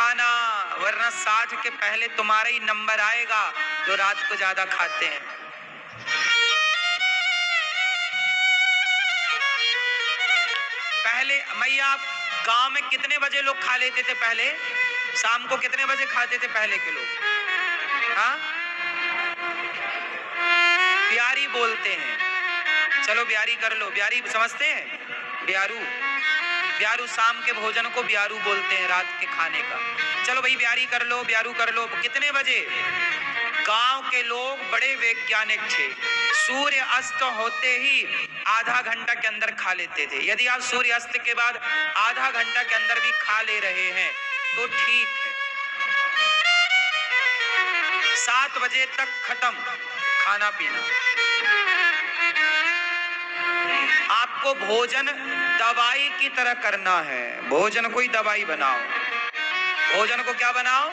खाना, वरना 60 के पहले तुम्हारा ही नंबर आएगा जो रात को ज्यादा खाते हैं। पहले मैया गांव में कितने बजे लोग खा लेते थे पहले? शाम को कितने बजे खाते थे पहले के लोग? हाँ, ब्यारी बोलते हैं। चलो ब्यारी कर लो। ब्यारी समझते हैं? ब्यारू, ब्यारू शाम के भोजन को ब्यारू बोलते हैं, रात के खाने का। चलो भाई ब्यारी कर लो, ब्यारू कर लो। कितने बजे? गांव के लोग बड़े वैज्ञानिक थे, सूर्य अस्त होते ही आधा घंटा के अंदर खा लेते थे। यदि आप सूर्य अस्त के बाद आधा घंटा के अंदर भी खा ले रहे हैं तो ठीक है। 7 बजे तक खत्म खाना पीना। आपको भोजन दवाई की तरह करना है। भोजन कोई दवाई बनाओ। भोजन को क्या बनाओ?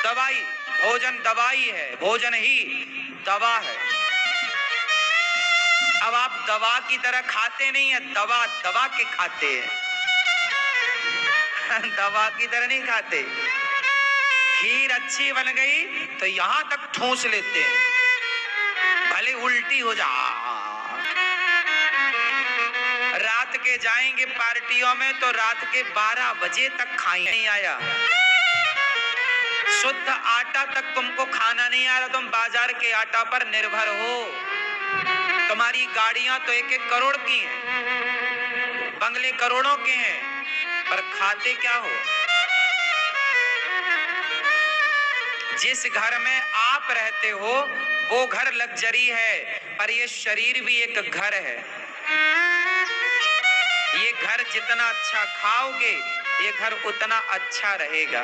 दवाई। भोजन दवाई है, भोजन ही दवा है। अब आप दवा की तरह खाते नहीं है, दवा दवा के खाते हैं। दवा की तरह नहीं खाते। खीर अच्छी बन गई तो यहां तक ठूंस लेते हैं, भले उल्टी हो जा। रात के जाएंगे पार्टियों में तो रात के 12 बजे तक खाएं। नहीं आया शुद्ध आटा तक तुमको खाना नहीं आ रहा, तुम बाजार के आटा पर निर्भर हो। तुम्हारी गाड़ियां तो 1-1 करोड़ की हैं, बंगले करोड़ों के हैं, पर खाते क्या हो? जिस घर में आप रहते हो वो घर लग्जरी है, पर ये शरीर भी एक घर है। ये घर जितना अच्छा खाओगे ये घर उतना अच्छा रहेगा,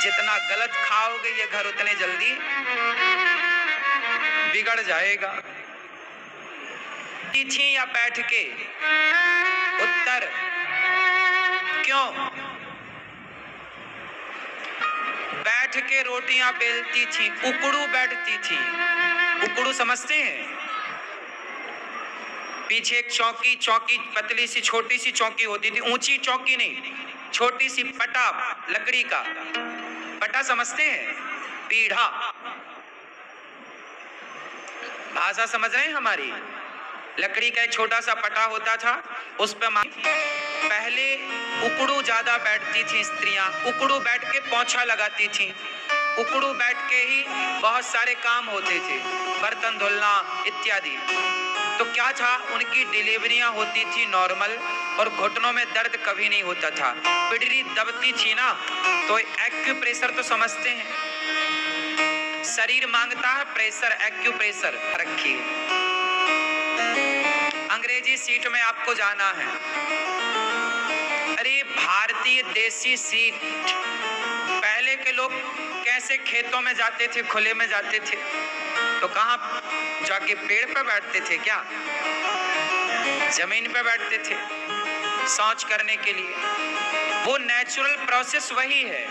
जितना गलत खाओगे ये घर उतने जल्दी बिगड़ जाएगा। थी या बैठ के? उत्तर क्यों? बैठ के रोटियां बेलती थी, उकड़ू बैठती थी। उकड़ू समझते हैं? पीछे एक चौकी, चौकी पतली सी छोटी सी चौकी होती थी, ऊंची चौकी नहीं, छोटी सी पटा, लकड़ी का पटा समझते हैं? पीढ़ा। भाषा समझ रहे हैं हमारी? लकड़ी का एक छोटा सा पटा होता था, उस पर पहले उकड़ू ज्यादा बैठती थी स्त्रियां। उकड़ू बैठ के पोंछा लगाती थी, उकड़ू बैठ के ही बहुत सारे काम होते थे, बर्तन धुलना इत्यादि। तो क्या था, उनकी डिलीवरियां होती थी नॉर्मल और घुटनों में दर्द कभी नहीं होता था। पिडरी दबती थी ना, तो एक्यूप्रेशर तो समझते हैं? शरीर मांगता है प्रेशर, एक्यूप्रेशर रखिए। अंग्रेजी सीट में आपको जाना है। अरे भारतीय देसी सीट। पहले के लोग कैसे खेतों में जाते थे, खुले में जाते थे, तो कहां जाके पेड़ पर बैठते थे क्या? जमीन पर बैठते थे शौच करने के लिए। वो नेचुरल प्रोसेस वही है,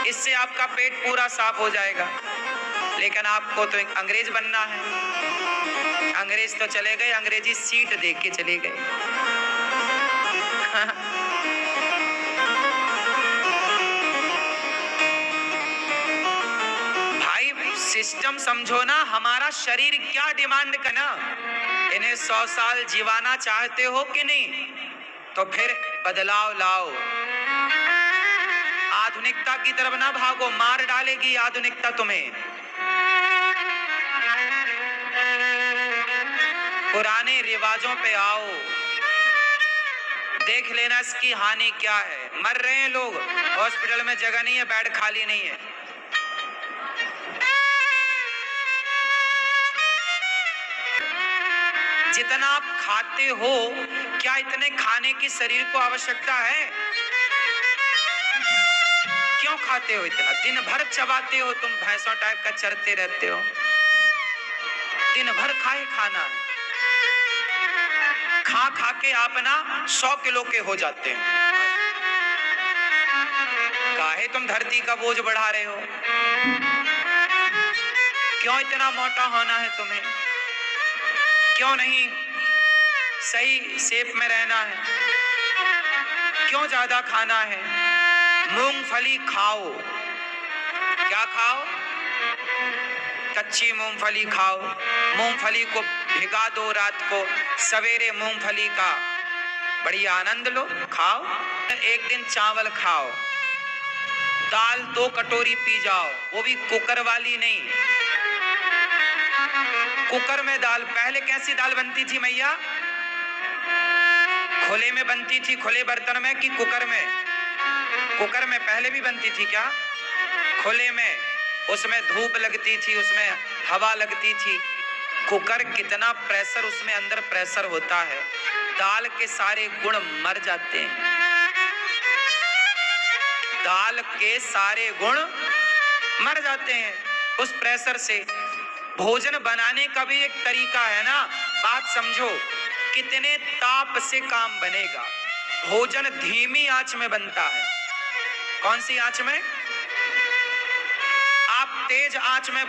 इससे आपका पेट पूरा साफ हो जाएगा। लेकिन आपको तो अंग्रेज बनना है। अंग्रेज तो चले गए, अंग्रेजी सीट देख के चले गए। भाई सिस्टम समझो ना, हमारा शरीर क्या डिमांड करना। इन्हें 100 साल जीवाना चाहते हो कि नहीं? तो फिर बदलाव लाओ। आधुनिकता की तरफ ना भागो, मार डालेगी आधुनिकता तुम्हें। पुराने रिवाजों पे आओ, देख लेना इसकी हानि क्या है। मर रहे हैं लोग, हॉस्पिटल में जगह नहीं है, बेड खाली नहीं है। जितना आप खाते हो, क्या इतने खाने की शरीर को आवश्यकता है? क्यों खाते हो इतना? दिन भर चबाते हो तुम, भैंसों टाइप का चरते रहते हो। दिन भर खाए खाना, खा खा के आप ना 100 किलो के हो जाते हैं। काहे तुम धरती का बोझ बढ़ा रहे हो? क्यों इतना मोटा होना है तुम्हें? क्यों नहीं सही शेप में रहना है? क्यों ज्यादा खाना है? मूंगफली खाओ। क्या खाओ? कच्ची मूंगफली खाओ। मूंगफली को भिगा दो रात को, सवेरे मूंगफली का बढ़िया आनंद लो, खाओ। एक दिन चावल खाओ, दाल 2 कटोरी पी जाओ, वो भी कुकर वाली नहीं। कुकर में दाल, पहले कैसी दाल बनती थी मैया? खुले में बनती थी, खुले बर्तन में कि कुकर में? कुकर में पहले भी बनती थी क्या? खुले में, उसमें धूप लगती थी, उसमें हवा लगती थी। कुकर कितना प्रेशर, उसमें अंदर प्रेशर होता है, दाल के सारे गुण मर जाते हैं। दाल के सारे गुण मर जाते हैं उस प्रेशर से। भोजन बनाने का भी एक तरीका है ना, बात समझो। कितने ताप से काम बनेगा? भोजन धीमी आंच में बनता है। कौन सी आंच में? आप तेज आंच में